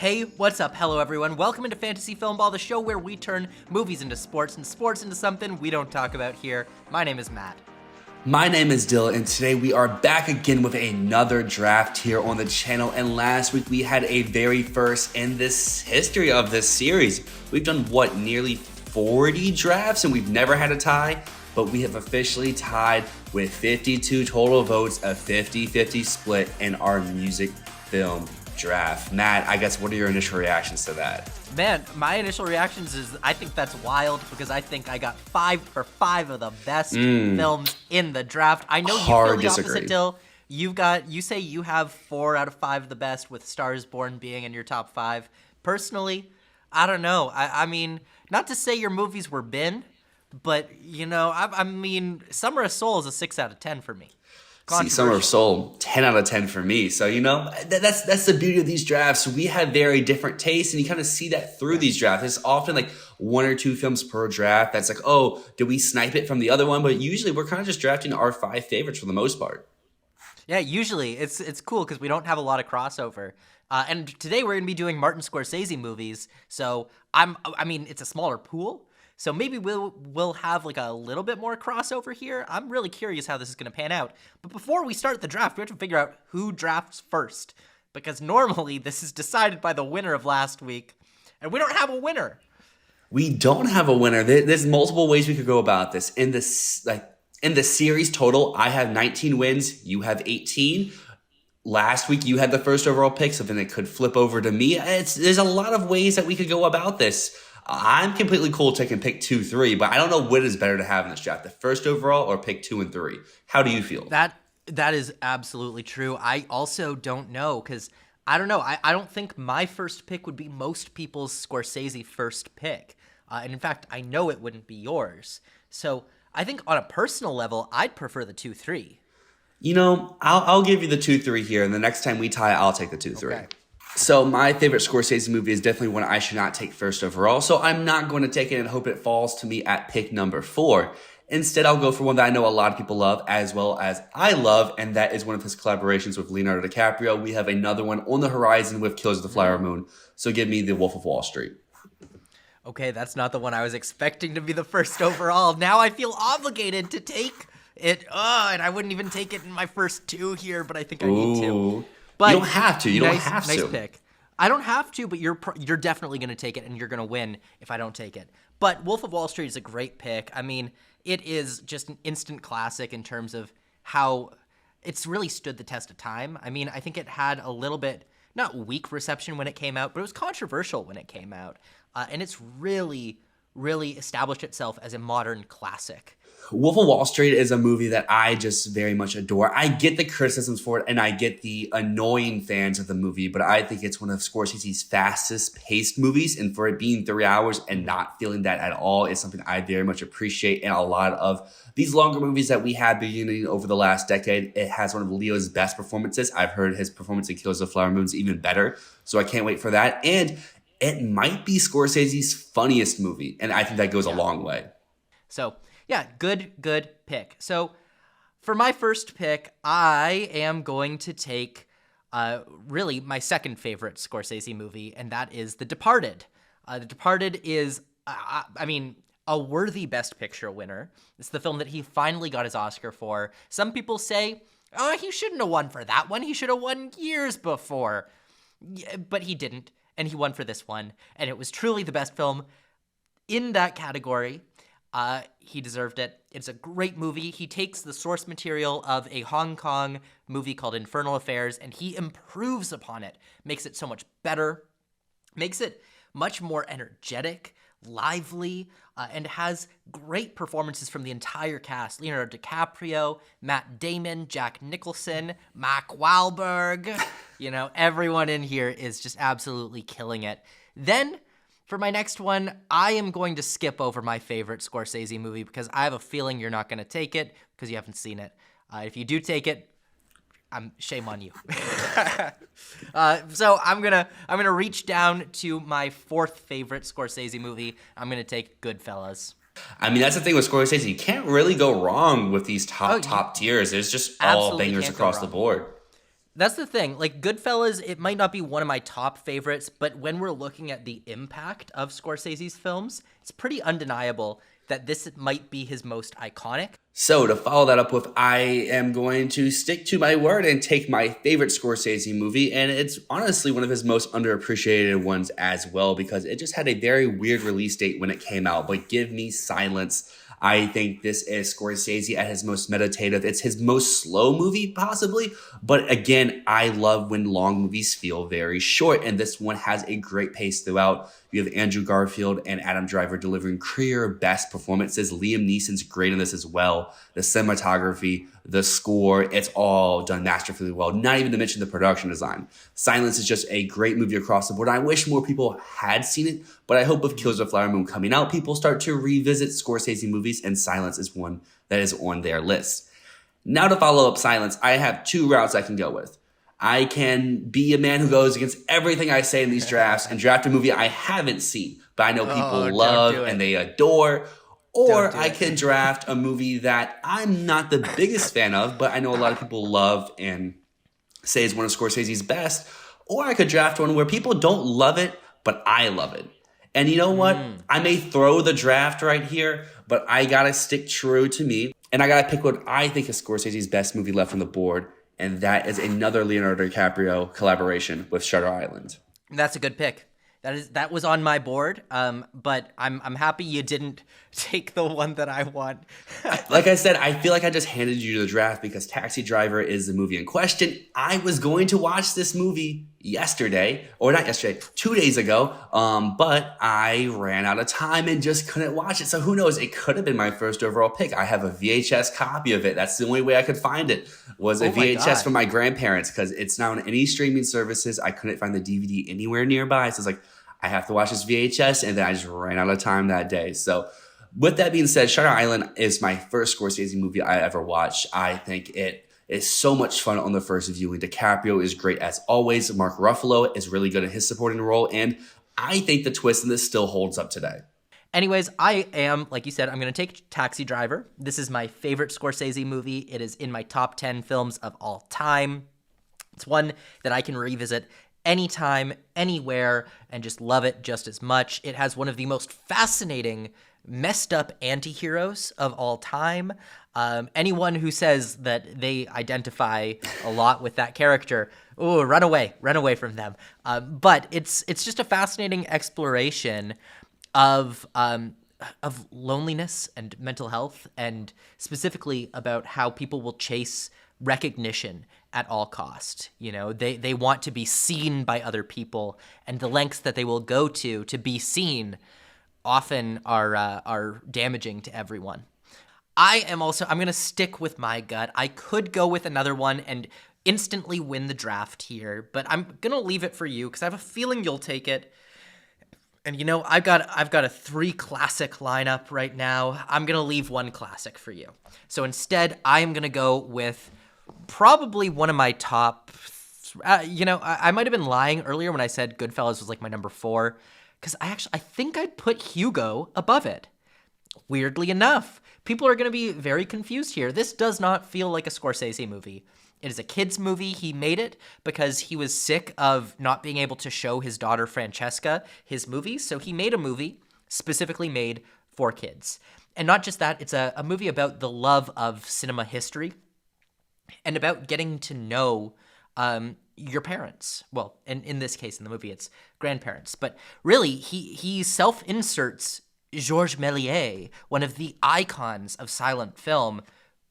Hey, what's up? Hello, everyone. Welcome into Fantasy Filmball, the show where we turn movies into sports and sports into something we don't talk about here. My name is Matt. My name is Dyl, and today we are back again with another draft here on the channel. And last week we had a very first in this history of this series. We've done, nearly 40 drafts, and we've never had a tie, but we have officially tied with 52 total votes, a 50-50 split in our music film draft. Matt, I guess, what are your initial reactions to that? Man, my initial reactions is I think that's wild because I think I got 5 for 5 of the best films in the draft. I know you feel the opposite, Dill. You say you have 4 out of 5 of the best, with Stars Born being in your top 5. Personally, I don't know. I mean, not to say your movies were bin, but you know, I mean, Summer of Soul is a 6 out of 10 for me. See, Summer of Soul, 10 out of 10 for me. So, you know, that's the beauty of these drafts. We have very different tastes, and you kind of see that through these drafts. There's often like 1 or 2 films per draft that's like, oh, did we snipe it from the other one? But usually we're kind of just drafting our 5 favorites for the most part. Yeah, usually it's cool because we don't have a lot of crossover. And today we're going to be doing Martin Scorsese movies. So I mean, it's a smaller pool. So maybe we'll have like a little bit more crossover here. I'm really curious how this is going to pan out. But before we start the draft, we have to figure out who drafts first, because normally this is decided by the winner of last week, and we don't have a winner. We don't have a winner. There's multiple ways we could go about this. In the series total, I have 19 wins. You have 18. Last week, you had the first overall pick, so then it could flip over to me. There's a lot of ways that we could go about this. I'm completely cool taking pick 2, 3, but I don't know what is better to have in this draft, the first overall or pick 2 and 3. How do you feel? That is absolutely true. I also don't know, because I don't know. I don't think my first pick would be most people's Scorsese first pick. And in fact, I know it wouldn't be yours. So I think on a personal level, I'd prefer the 2, 3. You know, I'll give you the 2, 3 here, and the next time we tie, I'll take the 2, 3. Okay. So my favorite Scorsese movie is definitely one I should not take first overall, so I'm not going to take it and hope it falls to me at pick number 4. Instead, I'll go for one that I know a lot of people love, as well as I love, and that is one of his collaborations with Leonardo DiCaprio. We have another one on the horizon with Killers of the Flower Moon, so give me The Wolf of Wall Street. Okay, that's not the one I was expecting to be the first overall. Now I feel obligated to take it. And I wouldn't even take it in my first 2 here, but I think I need to. But you don't have to. You don't have to. Nice pick. I don't have to, but you're definitely going to take it, and you're going to win if I don't take it. But Wolf of Wall Street is a great pick. I mean, it is just an instant classic in terms of how it's really stood the test of time. I mean, I think it had a little bit, not weak reception when it came out, but it was controversial when it came out. And it's really, really established itself as a modern classic. Wolf of Wall Street is a movie that I just very much adore. I get the criticisms for it, and I get the annoying fans of the movie, but I think it's one of Scorsese's fastest paced movies, and for it being 3 hours and not feeling that at all is something I very much appreciate. And a lot of these longer movies that we had beginning over the last decade, it has one of Leo's best performances. I've heard his performance in Killers of the Flower Moon is even better, so I can't wait for that. And it might be Scorsese's funniest movie, and I think that goes a long way. So yeah, good pick. So for my first pick, I am going to take really my second favorite Scorsese movie, and that is The Departed. The Departed is, I mean, a worthy Best Picture winner. It's the film that he finally got his Oscar for. Some people say, oh, he shouldn't have won for that one. He should have won years before. Yeah, but he didn't, and he won for this one, and it was truly the best film in that category. He deserved it. It's a great movie. He takes the source material of a Hong Kong movie called Infernal Affairs, and he improves upon it, makes it so much better, makes it much more energetic, lively, and has great performances from the entire cast. Leonardo DiCaprio, Matt Damon, Jack Nicholson, Mark Wahlberg. You know, everyone in here is just absolutely killing it. Then for my next one, I am going to skip over my favorite Scorsese movie because I have a feeling you're not going to take it because you haven't seen it. If you do take it, shame on you. So I'm gonna reach down to my 4th favorite Scorsese movie. I'm gonna take Goodfellas. I mean, that's the thing with Scorsese. You can't really go wrong with these top tiers. There's just all bangers across the board. That's the thing. Like Goodfellas, it might not be one of my top favorites, but when we're looking at the impact of Scorsese's films, it's pretty undeniable that this might be his most iconic. So to follow that up with, I am going to stick to my word and take my favorite Scorsese movie, and it's honestly one of his most underappreciated ones as well because it just had a very weird release date when it came out, but give me Silence. I think this is Scorsese at his most meditative. It's his most slow movie, possibly. But again, I love when long movies feel very short. And this one has a great pace throughout. You have Andrew Garfield and Adam Driver delivering clear best performances. Liam Neeson's great in this as well. The cinematography, the score, it's all done masterfully well. Not even to mention the production design. Silence is just a great movie across the board. I wish more people had seen it, but I hope with Killers of the Flower Moon coming out, people start to revisit Scorsese movies, and Silence is one that is on their list. Now to follow up Silence, I have two routes I can go with. I can be a man who goes against everything I say in these drafts and draft a movie I haven't seen, but I know people love and they adore. Or I can draft a movie that I'm not the biggest fan of, but I know a lot of people love and say is one of Scorsese's best. Or I could draft one where people don't love it, but I love it. And you know what? I may throw the draft right here, but I gotta stick true to me. And I gotta pick what I think is Scorsese's best movie left on the board. And that is another Leonardo DiCaprio collaboration with Shutter Island. That's a good pick. That was on my board, but I'm happy you didn't take the one that I want. Like I said, I feel like I just handed you the draft because Taxi Driver is the movie in question. I was going to watch this movie yesterday, or not yesterday, 2 days ago, but I ran out of time and just couldn't watch it. So who knows? It could have been my first overall pick. I have a VHS copy of it. That's the only way I could find it was a VHS from my grandparents because it's not on any streaming services. I couldn't find the DVD anywhere nearby. So it's like, I have to watch this VHS, and then I just ran out of time that day. So with that being said, Shutter Island is my first Scorsese movie I ever watched. I think it is so much fun on the first viewing. DiCaprio is great as always. Mark Ruffalo is really good in his supporting role, and I think the twist in this still holds up today. Anyways, I am, like you said, I'm going to take Taxi Driver. This is my favorite Scorsese movie. It is in my top 10 films of all time. It's one that I can revisit anytime, anywhere, and just love it just as much. It has one of the most fascinating, messed up anti-heroes of all time. Anyone who says that they identify a lot with that character, run away from them. But it's just a fascinating exploration of loneliness and mental health, and specifically about how people will chase recognition at all cost. You know, they want to be seen by other people, and the lengths that they will go to be seen often are damaging to everyone. I'm going to stick with my gut. I could go with another one and instantly win the draft here, but I'm going to leave it for you because I have a feeling you'll take it. And you know, I've got a 3 classic lineup right now. I'm going to leave one classic for you. So instead, I'm going to go with probably one of my top, I might have been lying earlier when I said Goodfellas was like my number 4, because I think I'd put Hugo above it. Weirdly enough, people are going to be very confused here. This does not feel like a Scorsese movie. It is a kid's movie. He made it because he was sick of not being able to show his daughter Francesca his movies, so he made a movie specifically made for kids. And not just that, it's a movie about the love of cinema history and about getting to know your parents. Well, in this case, in the movie, it's grandparents. But really, he self-inserts Georges Méliès, one of the icons of silent film,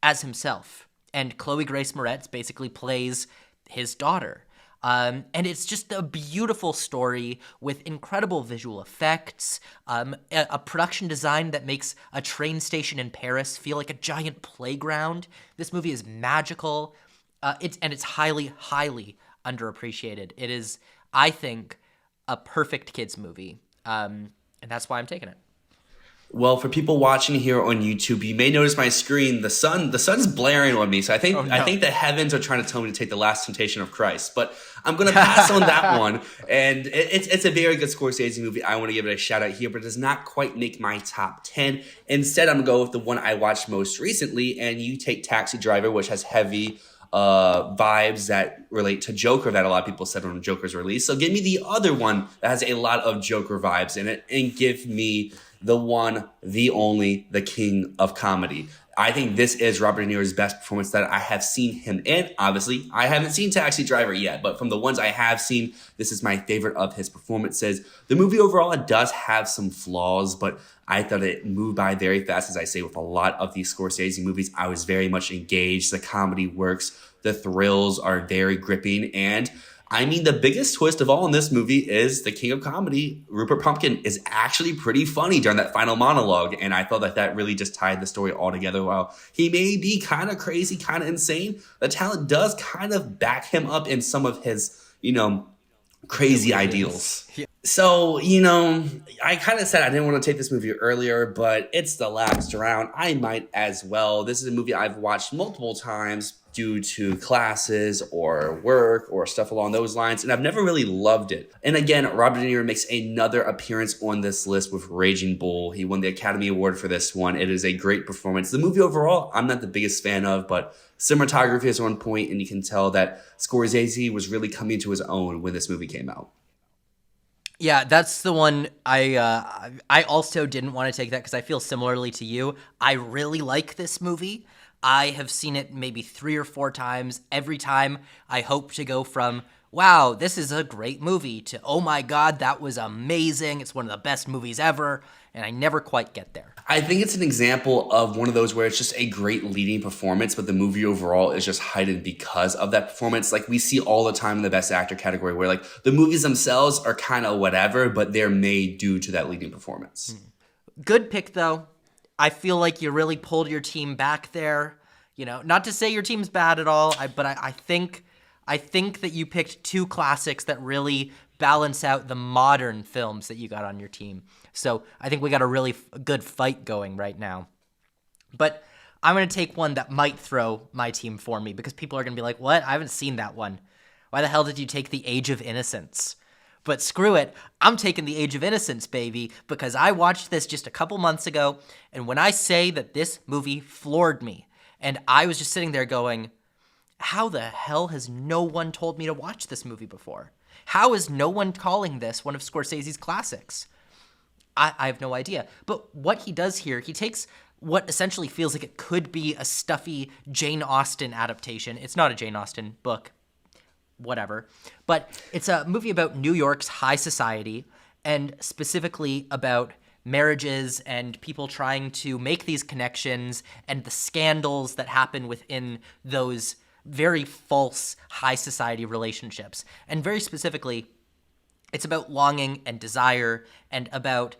as himself. And Chloe Grace Moretz basically plays his daughter. And it's just a beautiful story with incredible visual effects, a production design that makes a train station in Paris feel like a giant playground. This movie is magical. It's highly, highly underappreciated. It is, I think, a perfect kids movie. And that's why I'm taking it. Well, for people watching here on YouTube, you may notice my screen. The sun's blaring on me, so I think the heavens are trying to tell me to take The Last Temptation of Christ. But I'm going to pass on that one. And it's a very good Scorsese movie. I want to give it a shout out here, but it does not quite make my top 10. Instead, I'm going to go with the one I watched most recently, and you take Taxi Driver, which has heavy vibes that relate to Joker that a lot of people said when Joker's release. So give me the other one that has a lot of Joker vibes in it, and give me the one, the only, the king of comedy. I think this is Robert De Niro's best performance that I have seen him in. Obviously, I haven't seen Taxi Driver yet, but from the ones I have seen, this is my favorite of his performances. The movie overall, it does have some flaws, but I thought it moved by very fast. As I say, with a lot of these Scorsese movies, I was very much engaged. The comedy works. The thrills are very gripping. And I mean, the biggest twist of all in this movie is the king of comedy, Rupert Pumpkin, is actually pretty funny during that final monologue. And I felt that really just tied the story all together. While he may be kind of crazy, kind of insane, the talent does kind of back him up in some of his, crazy ideals. Yeah. So, I kind of said I didn't want to take this movie earlier, but it's the last round. I might as well. This is a movie I've watched multiple times due to classes or work or stuff along those lines, and I've never really loved it. And again, Robert De Niro makes another appearance on this list with Raging Bull. He won the Academy Award for this one. It is a great performance. The movie overall, I'm not the biggest fan of, but cinematography is on point, and you can tell that Scorsese was really coming to his own when this movie came out. Yeah, that's the one I also didn't want to take that because I feel similarly to you. I really like this movie. I have seen it maybe 3 or 4 times. Every time I hope to go from, wow, this is a great movie, to, oh my God, that was amazing. It's one of the best movies ever. And I never quite get there. I think it's an example of one of those where it's just a great leading performance, but the movie overall is just heightened because of that performance. Like we see all the time in the best actor category where like the movies themselves are kind of whatever, but they're made due to that leading performance. Good pick though. I feel like you really pulled your team back there. Not to say your team's bad at all, but I think that you picked 2 classics that really balance out the modern films that you got on your team. So I think we got a really good fight going right now. But I'm going to take one that might throw my team for me because people are going to be like, what? I haven't seen that one. Why the hell did you take The Age of Innocence? But screw it, I'm taking The Age of Innocence, baby, because I watched this just a couple months ago, and when I say that this movie floored me, and I was just sitting there going, how the hell has no one told me to watch this movie before? How is no one calling this one of Scorsese's classics? I have no idea. But what he does here, he takes what essentially feels like it could be a stuffy Jane Austen adaptation. It's not a Jane Austen book, whatever. But it's a movie about New York's high society, and specifically about marriages and people trying to make these connections and the scandals that happen within those very false high society relationships. And very specifically, it's about longing and desire and about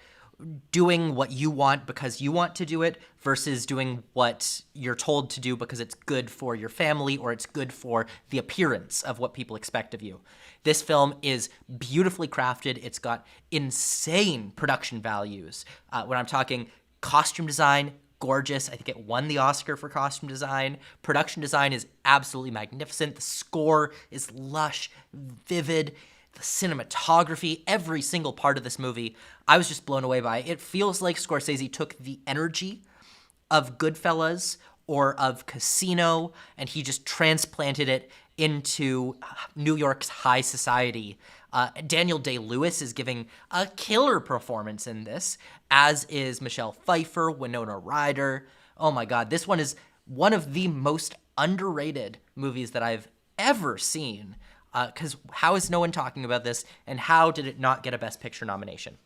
doing what you want because you want to do it versus doing what you're told to do because it's good for your family or it's good for the appearance of what people expect of you. This film is beautifully crafted. It's got insane production values. When I'm talking costume design, gorgeous. I think it won the Oscar for costume design. Production design is absolutely magnificent. The score is lush, vivid. The cinematography, every single part of this movie, I was just blown away by. It feels like Scorsese took the energy of Goodfellas or of Casino, and he just transplanted it into New York's high society. Daniel Day-Lewis is giving a killer performance in this, as is Michelle Pfeiffer, Winona Ryder. Oh my God, this one is one of the most underrated movies that I've ever seen. Because how is no one talking about this, and how did it not get a Best Picture nomination?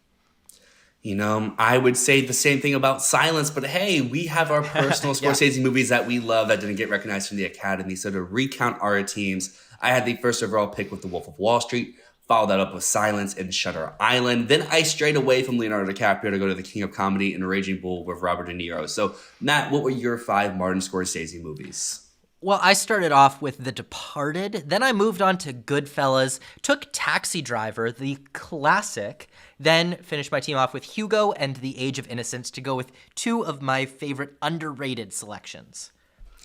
I would say the same thing about Silence, but hey, we have our personal Scorsese movies that we love that didn't get recognized from the Academy. So to recount our teams, I had the first overall pick with The Wolf of Wall Street, followed that up with Silence and Shutter Island. Then I strayed away from Leonardo DiCaprio to go to the King of Comedy and Raging Bull with Robert De Niro. So Matt, what were your 5 Martin Scorsese movies? Well, I started off with The Departed, then I moved on to Goodfellas, took Taxi Driver, the classic, then finished my team off with Hugo and The Age of Innocence to go with 2 of my favorite underrated selections.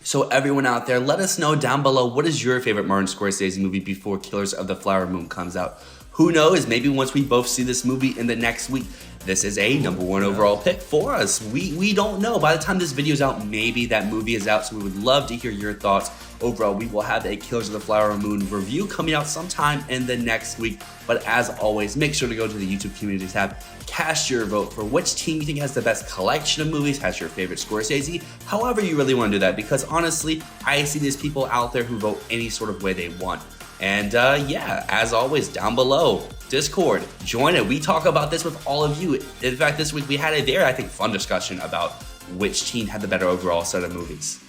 So everyone out there, let us know down below, what is your favorite Martin Scorsese movie before Killers of the Flower Moon comes out? Who knows, maybe once we both see this movie in the next week, this is a number one overall pick for us. We don't know. By the time this video is out, maybe that movie is out, so we would love to hear your thoughts. Overall, we will have a Killers of the Flower Moon review coming out sometime in the next week. But as always, make sure to go to the YouTube community tab, cast your vote for which team you think has the best collection of movies, has your favorite Scorsese, however you really want to do that. Because honestly, I see these people out there who vote any sort of way they want. And yeah, as always, down below, Discord, join it. We talk about this with all of you. In fact, this week we had a very, I think, fun discussion about which team had the better overall set of movies.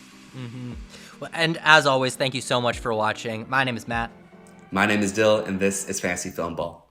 Well, and as always, thank you so much for watching. My name is Matt. My name is Dyl, and this is Fantasy Filmball.